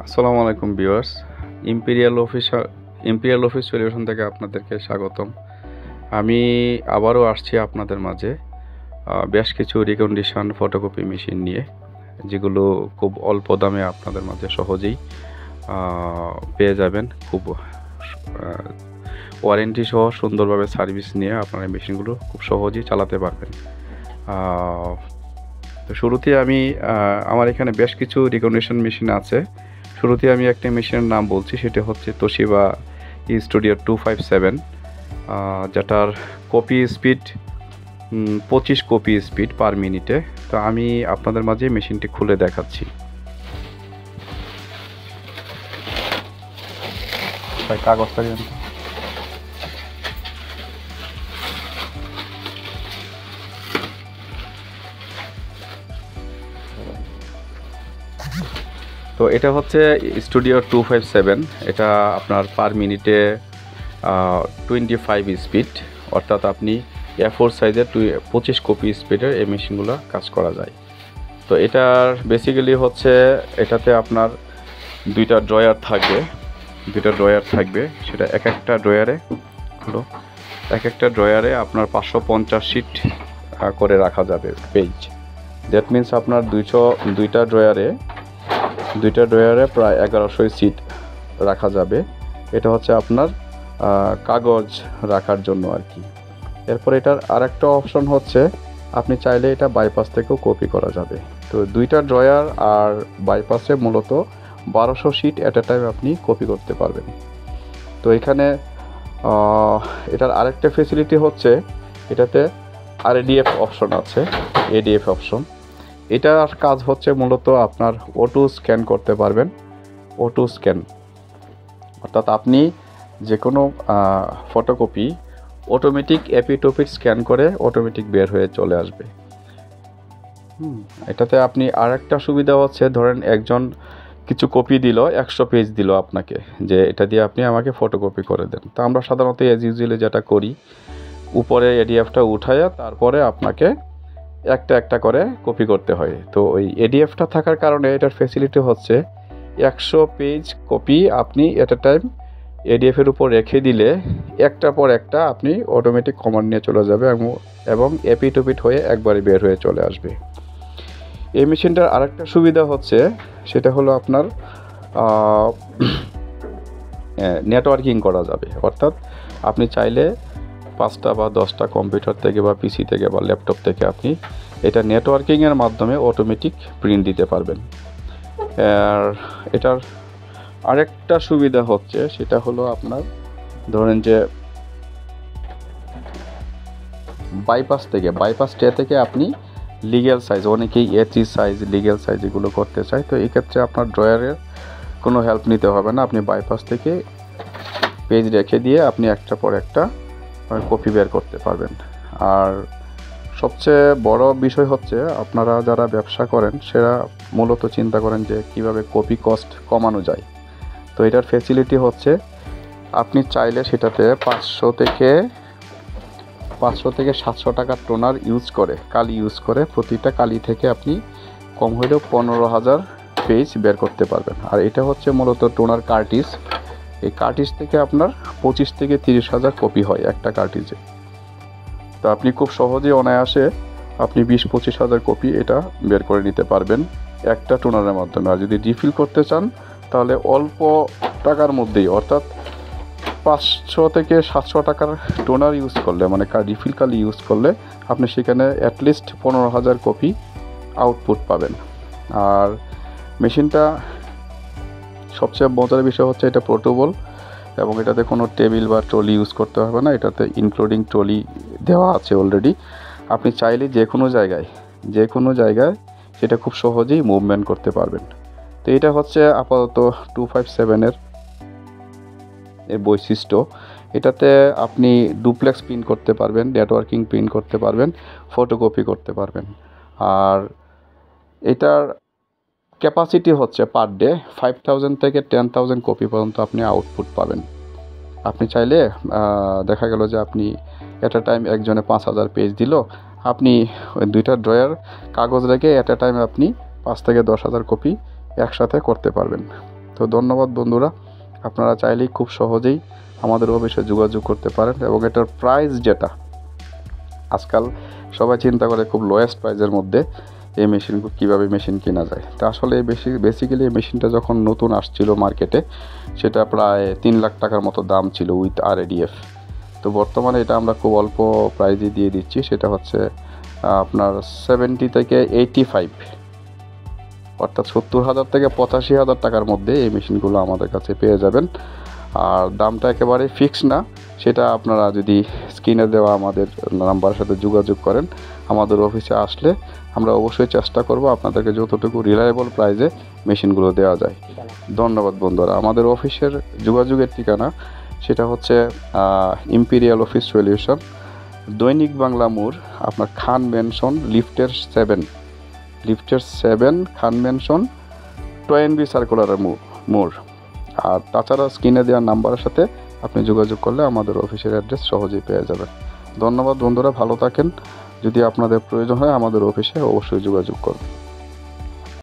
আসসালামু আলাইকুম viewers. Imperial office solution থেকে আপনাদেরকে স্বাগতম। আমি আবারও আসছি আপনাদের মাঝে বেশ কিছু রিকন্ডিশন ফটোকপি মেশিন নিয়ে, যেগুলো খুব অল্প দামে আপনাদের মাঝে সহজেই পেয়ে যাবেন। খুব ওয়ারেন্টি সহ সুন্দরভাবে সার্ভিস নিয়ে আপনারা এই মেশিনগুলো খুব সহজেই চালাতে পারবেন। তো শুরুতে আমি আমার এখানে বেশ কিছু রিকন্ডিশন মেশিন আছে। শুরুতে আমি একটা মেশিনের নাম বলছি, সেটা হচ্ছে তোশিবা স্টুডিও 257, যেটার কপি স্পিড 25 কপি স্পিড পার মিনিটে। তো আমি আপনাদের মাঝে মেশিনটি খুলে দেখাচ্ছি। কাগজটা দিন। তো এটা হচ্ছে স্টুডিও 257। এটা আপনার পার মিনিটে 25 স্পিড, অর্থাৎ আপনি A4 সাইজের 25 কপি স্পিডের এই মেশিনগুলো কাজ করা যায়। তো এটার বেসিক্যালি হচ্ছে এটাতে আপনার দুইটা ড্রয়ার থাকবে। সেটা এক একটা ড্রয়ারে আপনার 550 শিট করে রাখা যাবে পেজ। দ্যাট মিনস আপনার দুইটা ড্রয়ারে প্রায় 1100 সিট রাখা যাবে। এটা হচ্ছে আপনার কাগজ রাখার জন্য আর কি। এরপর এটার আরেকটা অপশন হচ্ছে আপনি চাইলে এটা বাইপাস থেকেও কপি করা যাবে। তো দুইটা ড্রয়ার আর বাইপাসে মূলত 1200 শিট অ্যাট এ টাইম আপনি কপি করতে পারবেন। তো এখানে এটার আরেকটা ফেসিলিটি হচ্ছে এটাতে এডিএফ অপশন আছে। এডিএফ অপশন, এটার কাজ হচ্ছে মূলত আপনার অটো স্ক্যান করতে পারবেন। অটো স্ক্যান অর্থাৎ আপনি যে কোনো ফটোকপি অটোমেটিক এপিটোপিক স্ক্যান করে অটোমেটিক বের হয়ে চলে আসবে। এটাতে আপনি আরেকটা সুবিধা হচ্ছে, ধরেন একজন কিছু কপি দিল, 100 পেজ দিল আপনাকে, যে এটা দিয়ে আপনি আমাকে ফটোকপি করে দেন। তো আমরা সাধারণত অ্যাজ ইউজুয়ালি যেটা করি, উপরে এডিএফটা উঠাইয়া তারপরে আপনাকে একটা একটা করে কপি করতে হয়। তো ওই এডিএফটা থাকার কারণে এটার ফ্যাসিলিটি হচ্ছে 100 পেজ কপি আপনি এট এ টাইম এডিএফের উপর রেখে দিলে একটার পর একটা আপনি অটোমেটিক কমান্ড নিয়ে চলে যাবে এবং এপিটোপিট হয়ে একবারে বের হয়ে চলে আসবে। এই মেশিনটার আরেকটা সুবিধা হচ্ছে, সেটা হলো আপনার নেটওয়ার্কিং করা যাবে। অর্থাৎ আপনি চাইলে 5টা বা 10টা কম্পিউটার থেকে বা পিসি থেকে বা ল্যাপটপ থেকে আপনি এটা নেটওয়ার্কিংয়ের মাধ্যমে অটোমেটিক প্রিন্ট দিতে পারবেন। আর এটার আরেকটা সুবিধা হচ্ছে, সেটা হলো আপনার ধরেন যে বাইপাস থেকে আপনি লিগ্যাল সাইজ, অনেকেই A3 সাইজ লিগ্যাল সাইজ এগুলো করতে চায়। তো এই ক্ষেত্রে আপনার ড্রয়ারের কোনো হেল্প নিতে হবে না। আপনি বাইপাস থেকে পেজ রেখে দিয়ে আপনি একটার পর একটা কপি বের করতে পারবেন। আর সবচেয়ে বড় বিষয় হচ্ছে, আপনারা যারা ব্যবসা করেন সেরা মূলত চিন্তা করেন যে কিভাবে কপি কস্ট কমানো যায়। তো এটার ফ্যাসিলিটি হচ্ছে আপনি চাইলে সেটাতে 500 থেকে 700 টাকার টোনার কালি ইউজ করে প্রতিটা কালি থেকে আপনি কম হলেও 15,000 পেজ বের করতে পারবেন। আর এটা হচ্ছে মূলত টোনার কার্টিজ। এই কার্টিজ থেকে আপনার 25 থেকে 30,000 কপি হয় একটা কার্টিজে। তো আপনি খুব সহজে অনায়াসে আপনি 20-25,000 কপি এটা বের করে নিতে পারবেন একটা টোনারের মাধ্যমে। আর যদি রিফিল করতে চান তাহলে অল্প টাকার মধ্যেই, অর্থাৎ 500 থেকে 700 টাকার টোনার ইউজ করলে, মানে রিফিল কালি ইউজ করলে আপনি সেখানে অ্যাটলিস্ট 15,000 কপি আউটপুট পাবেন। আর মেশিনটা সবচেয়ে মজার বিষয় হচ্ছে এটা পোর্টেবল, এবং এটাতে কোনো টেবিল বা ট্রলি ইউজ করতে হবে না। এটাতে ইনক্লুডিং ট্রলি দেওয়া আছে অলরেডি। আপনি চাইলে যে কোনো জায়গায় সেটা খুব সহজেই মুভমেন্ট করতে পারবেন। তো এটা হচ্ছে আপাতত 257-এর বৈশিষ্ট্য। এটাতে আপনি ডুপ্লেক্স প্রিন্ট করতে পারবেন, নেটওয়ার্কিং প্রিন্ট করতে পারবেন, ফটোকপি করতে পারবেন। আর এটার ক্যাপাসিটি হচ্ছে পার ডে 5,000 থেকে 10,000 কপি পর্যন্ত আপনি আউটপুট পাবেন। আপনি চাইলে দেখা গেল যে আপনি এট এ টাইম একজনে 5,000 পেজ দিল, আপনি ওই দুইটা ড্রয়ার কাগজ রেখে এট এ টাইম আপনি 5 থেকে 10,000 কপি একসাথে করতে পারবেন। তো ধন্যবাদ বন্ধুরা, আপনারা চাইলেই খুব সহজেই আমাদের অফিসে যোগাযোগ করতে পারেন। এবং এটার প্রাইস যেটা আজকাল সবাই চিন্তা করে খুব লোয়েস্ট প্রাইসের মধ্যে এই মেশিনগুলো কীভাবে মেশিন কেনা যায়। তা আসলে বেসিক্যালি এই মেশিনটা যখন নতুন আসছিল মার্কেটে সেটা প্রায় 3 লাখ টাকার মতো দাম ছিল উইথ RADF। তো বর্তমানে এটা আমরা খুব অল্প প্রাইজে দিয়ে দিচ্ছি, সেটা হচ্ছে আপনার 70 থেকে 85, অর্থাৎ 70,000 থেকে 85,000 টাকার মধ্যে এই মেশিনগুলো আমাদের কাছে পেয়ে যাবেন। আর দামটা একেবারে ফিক্স না, সেটা আপনারা যদি স্ক্রিনে দেওয়া আমাদের নাম্বারের সাথে যোগাযোগ করেন, আমাদের অফিসে আসলে আমরা অবশ্যই চেষ্টা করব আপনাদেরকে যতটুকু রিলায়েবল প্রাইসে মেশিনগুলো দেওয়া যায়। ধন্যবাদ বন্ধুরা। আমাদের অফিসের যোগাযোগের ঠিকানা সেটা হচ্ছে ইম্পেরিয়াল অফিস সলিউশন, দৈনিক বাংলা মোড়, আপনার খান ম্যানশন, লিফটের 7 খান ম্যানশন, টয়েনবি সার্কুলারের মোড়। আর তাছাড়া স্ক্রিনে দেওয়ার নাম্বারের সাথে আপনি যোগাযোগ করলে আমাদের অফিসের অ্যাড্রেস সহজেই পেয়ে যাবেন। ধন্যবাদ বন্ধুরা, ভালো থাকেন। যদি আপনাদের প্রয়োজন হয় আমাদের অফিসে অবশ্যই যোগাযোগ করবেন।